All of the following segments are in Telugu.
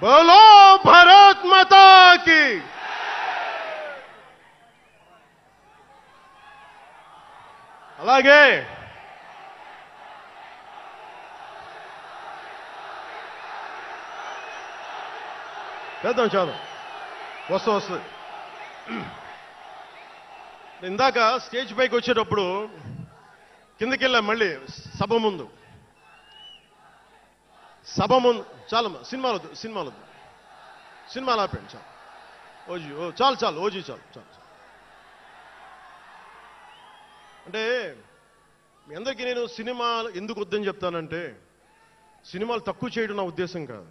బోలో భారత్ మాతా కీ. అలాగే చేద్దాం చేద్దాం వస్తుంది. ఇందాక స్టేజ్ పైకి వచ్చేటప్పుడు కిందకి వెళ్ళాం, మళ్ళీ సభ ముందు చాలా సినిమాలు ఆపండి చాలు. ఓజీ చాలు ఓజీ చాలు. అంటే మీ అందరికీ నేను సినిమాలు ఎందుకు వద్దని చెప్తానంటే, సినిమాలు తక్కువ చేయడం నా ఉద్దేశం కాదు.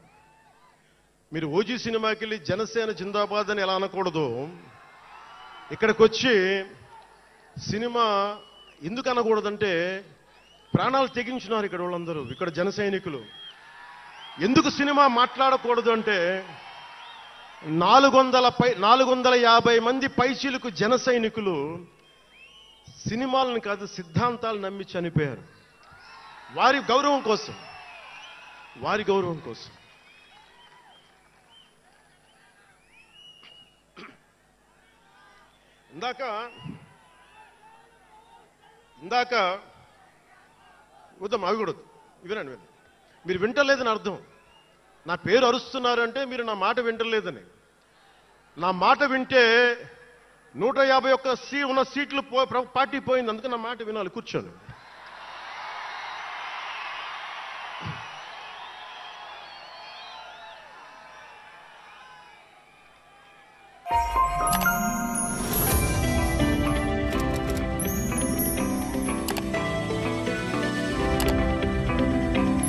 మీరు ఓజీ సినిమాకి వెళ్ళి జనసేన జిందాబాద్ అని ఎలా అనకూడదు, ఇక్కడికి వచ్చి సినిమా ఎందుకు అనకూడదంటే, ప్రాణాలు తెగించున్నారు ఇక్కడ వాళ్ళందరూ, ఇక్కడ జన సైనికులు. ఎందుకు సినిమా మాట్లాడకూడదు అంటే, 450 మంది పైచీలకు జన సైనికులు సినిమాలను కాదు సిద్ధాంతాలు నమ్మి చనిపోయారు. వారి గౌరవం కోసం. ఇందాక వద్దాం, అవి కూడా వినండి. మీరు వింటలేదని అర్థం. నా పేరు అరుస్తున్నారంటే మీరు నా మాట వింటలేదని. నా మాట వింటే 151 ఉన్న సీట్లు పార్టీ పోయింది, అందుకే నా మాట వినాలి. కూర్చోండి.